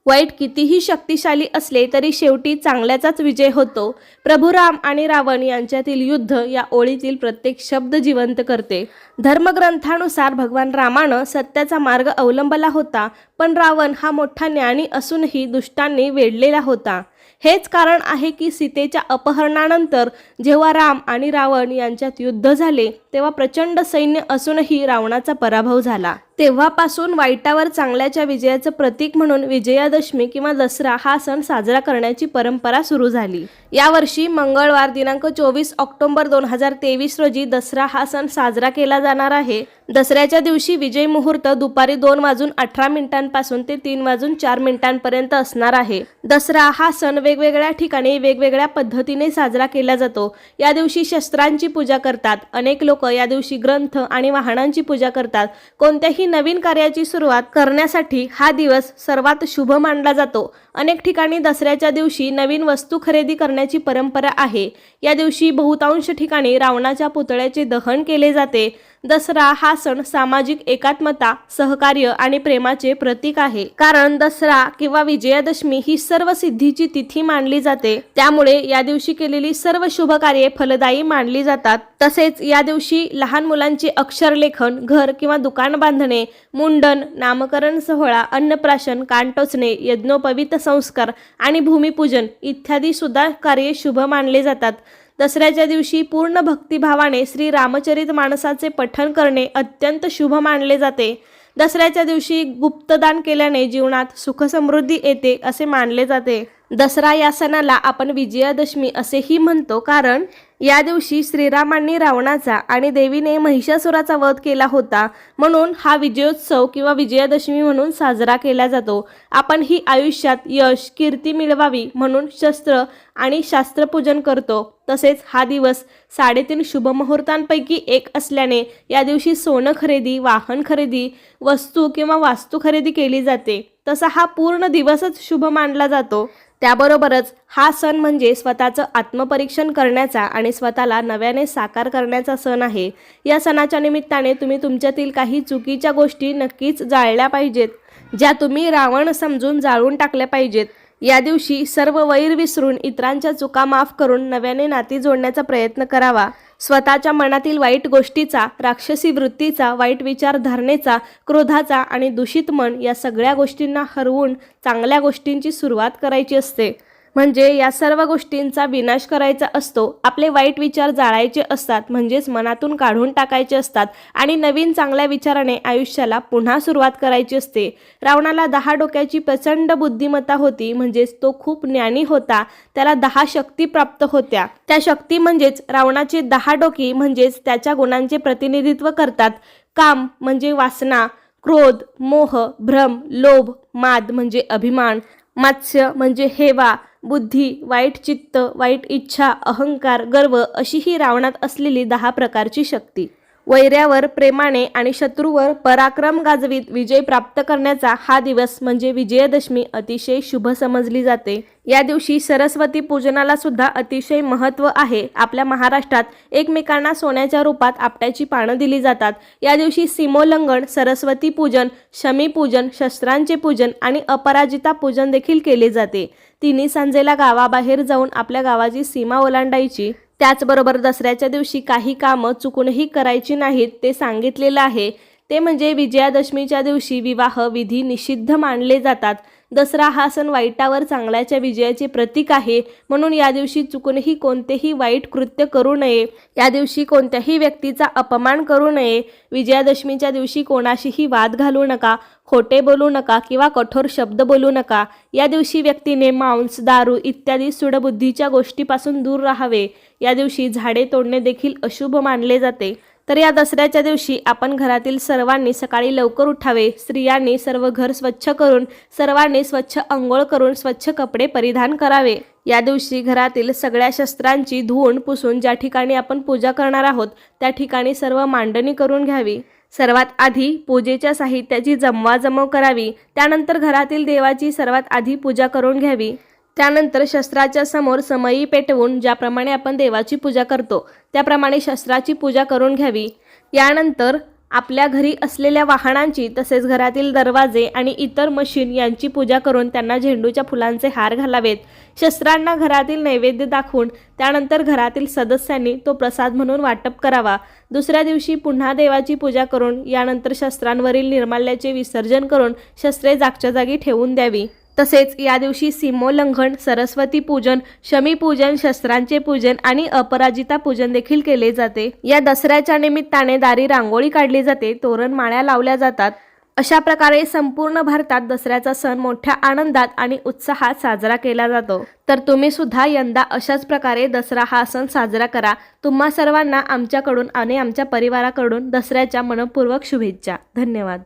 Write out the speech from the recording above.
वाईट कितीही शक्तिशाली असले तरी शेवटी चांगल्याचाच विजय होतो. प्रभू राम आणि रावण यांच्यातील युद्ध या ओळीतील प्रत्येक शब्द जिवंत करते. धर्मग्रंथानुसार भगवान रामानं सत्याचा मार्ग अवलंबला होता, पण रावण हा मोठा ज्ञानी असूनही दुष्टांनी वेढलेला होता. हेच कारण आहे की सीतेच्या अपहरणानंतर जेव्हा राम आणि रावण यांच्यात युद्ध झाले तेव्हा प्रचंड सैन्य असूनही रावणाचा पराभव झाला. तेव्हापासून वाईटावर चांगल्याच्या विजयाचं प्रतीक म्हणून विजयादशमी किंवा दसरा हा सण साजरा करण्याची परंपरा सुरू झाली. यावर्षी मंगळवार दिनांक 24 ऑक्टोबर 2023 रोजी दसरा हा सण साजरा केला जाणार आहे. दसऱ्याच्या दिवशी विजय मुहूर्त दुपारी 2:18 पासून ते 3:04 पर्यंत असणार आहे. दसरा हा सण वेगवेगळ्या ठिकाणी वेगवेगळ्या पद्धतीने साजरा केला जातो. या दिवशी शस्त्रांची पूजा करतात. अनेक लोक या दिवशी ग्रंथ आणि वाहनांची पूजा करतात. कोणत्याही नवीन कार्याची सुरुवात करण्यासाठी हा दिवस सर्वात शुभ मानला जातो. अनेक ठिकाणी दसऱ्याच्या दिवशी नवीन वस्तू खरेदी करण्याची परंपरा आहे. या दिवशी बहुतांश ठिकाणी रावणाच्या पुतळ्याचे दहन केले जाते. दसरा हा सण सामाजिक एकात्मता, सहकार्य आणि प्रेमाचे प्रतीक आहे. कारण दसरा किंवा विजयादशमी ही सर्व सिद्धीची तिथी मानली जाते. त्यामुळे या दिवशी केलेली सर्व शुभ कार्ये फलदायी मानली जातात. तसेच या दिवशी लहान मुलांचे अक्षरलेखन, घर किंवा दुकान बांधणे, मुंडन, नामकरण सोहळा, अन्नप्राशन, कान टोचणे, यज्ञोपवीत संस्कार आणि भूमिपूजन इत्यादी सुद्धा कार्ये शुभ मानले जातात. दसऱ्याच्या दिवशी पूर्ण भक्तिभावाने श्री रामचरित मानसाचे पठण करणे अत्यंत शुभ मानले जाते. दसऱ्याच्या दिवशी गुप्तदान केल्याने जीवनात सुखसमृद्धी येते असे मानले जाते. दसरा या सणाला आपण विजयादशमी असेही म्हणतो, कारण या दिवशी श्रीरामांनी रावणाचा आणि देवीने महिषासुराचा वध केला होता. म्हणून हा विजयोत्सव किंवा विजयादशमी म्हणून साजरा केला जातो. आपण ही आयुष्यात यश, कीर्ती मिळवावी म्हणून शस्त्र आणि शास्त्रपूजन करतो. तसेच हा दिवस 3.5 शुभ मुहूर्तांपैकी एक असल्याने या दिवशी सोनं खरेदी, वाहन खरेदी, वस्तू किंवा वास्तू खरेदी केली जाते. तसा हा पूर्ण दिवसच शुभ मानला जातो. त्याबरोबरच हा सण म्हणजे स्वतःचं आत्मपरीक्षण करण्याचा आणि स्वतःला नव्याने साकार करण्याचा सण आहे. या सणाच्या निमित्ताने तुम्ही तुमच्यातील काही चुकीच्या गोष्टी नक्कीच जाळल्या पाहिजेत, ज्या तुम्ही रावण समजून जाळून टाकल्या पाहिजेत. या दिवशी सर्व वैर विसरून इतरांच्या चुका माफ करून नव्याने नाती जोडण्याचा प्रयत्न करावा. स्वतःच्या मनातील वाईट गोष्टीचा, राक्षसी वृत्तीचा, वाईट विचारधारणेचा, क्रोधाचा आणि दूषित मन या सगळ्या गोष्टींना हरवून चांगल्या गोष्टींची सुरुवात करायची असते. म्हणजे या सर्व गोष्टींचा विनाश करायचा असतो. आपले वाईट विचार जाळायचे असतात, म्हणजेच मनातून काढून टाकायचे असतात आणि नवीन चांगल्या विचाराने आयुष्याला पुन्हा सुरुवात करायची असते. रावणाला 10 डोक्याची प्रचंड बुद्धिमत्ता होती, म्हणजेच तो खूप ज्ञानी होता. त्याला 10 शक्ती प्राप्त होत्या. त्या शक्ती म्हणजेच रावणाची 10 डोकी म्हणजेच त्याच्या गुणांचे प्रतिनिधित्व करतात. काम म्हणजे वासना, क्रोध, मोह, भ्रम, लोभ, माद म्हणजे अभिमान, मात्स्य म्हणजे हेवा, बुद्धी, वाईट चित्त, वाईट इच्छा, अहंकार, गर्व अशी ही रावणात असलेली 10 प्रकारची शक्ती. वैऱ्यावर प्रेमाने आणि शत्रूवर पराक्रम गाजवीत विजय प्राप्त करण्याचा हा दिवस म्हणजे विजयादशमी अतिशय शुभ समजली जाते. या दिवशी सरस्वती पूजनाला सुद्धा अतिशय महत्त्व आहे. आपल्या महाराष्ट्रात एकमेकांना सोन्याच्या रूपात आपट्याची पानं दिली जातात. या दिवशी सीमोल्लंघन, सरस्वती पूजन, शमीपूजन, शस्त्रांचे पूजन आणि अपराजिता पूजन देखील केले जाते. तिन्ही सांजेला गावाबाहेर जाऊन आपल्या गावाची सीमा ओलांडायची. त्याचबरोबर दसऱ्याच्या दिवशी काही कामं चुकूनही करायची नाहीत ते सांगितलेलं आहे. ते म्हणजे विजयादशमीच्या दिवशी विवाह विधी निषिद्ध मानले जातात. दसरा हा सण वाईटावर चांगल्याच्या विजयाचे प्रतीक आहे. म्हणून या दिवशी चुकूनही कोणतेही वाईट कृत्य करू नये. या दिवशी कोणत्याही व्यक्तीचा अपमान करू नये. विजयादशमीच्या दिवशी कोणाशीही वाद घालू नका, खोटे बोलू नका किंवा कठोर शब्द बोलू नका. या दिवशी व्यक्तीने मांस, दारू इत्यादी सूडबुद्धीच्या गोष्टीपासून दूर राहावे. या दिवशी झाडे तोडणे देखील अशुभ मानले जाते. तर या दसऱ्याच्या दिवशी आपण घरातील सर्वांनी सकाळी लवकर उठावे. स्त्रियांनी सर्व घर स्वच्छ करून, सर्वांनी स्वच्छ अंघोळ करून स्वच्छ कपडे परिधान करावे. या दिवशी घरातील सगळ्या शस्त्रांची धुवून पुसून ज्या ठिकाणी आपण पूजा करणार आहोत त्या ठिकाणी सर्व मांडणी करून घ्यावी. सर्वात आधी पूजेच्या साहित्याची जमवाजमव करावी. त्यानंतर घरातील देवाची सर्वात आधी पूजा करून घ्यावी. त्यानंतर शस्त्राच्या समोर समई पेटवून ज्याप्रमाणे आपण देवाची पूजा करतो त्याप्रमाणे शस्त्राची पूजा करून घ्यावी. यानंतर आपल्या घरी असलेल्या वाहनांची तसेच घरातील दरवाजे आणि इतर मशीन यांची पूजा करून त्यांना झेंडूच्या फुलांचे हार घालावेत. शस्त्रांना घरातील नैवेद्य दाखवून त्यानंतर घरातील सदस्यांनी तो प्रसाद म्हणून वाटप करावा. दुसऱ्या दिवशी पुन्हा देवाची पूजा करून यानंतर शस्त्रांवरील निर्माल्याचे विसर्जन करून शस्त्रे जागच्या जागी ठेवून द्यावी. तसेच या दिवशी सीमोल्लंघन, सरस्वती पूजन, शमी पूजन, शस्त्रांचे पूजन आणि अपराजिता पूजन देखील केले जाते. या दसऱ्याच्या निमित्ताने दारी रांगोळी काढली जाते, तोरण माळ्या लावल्या जातात. अशा प्रकारे संपूर्ण भारतात दसऱ्याचा सण मोठ्या आनंदात आणि उत्साहात साजरा केला जातो. तर तुम्ही सुद्धा यंदा अशाच प्रकारे दसरा हा सण साजरा करा. तुम्हा सर्वांना आमच्याकडून आणि आमच्या परिवाराकडून दसऱ्याच्या मनपूर्वक शुभेच्छा. धन्यवाद.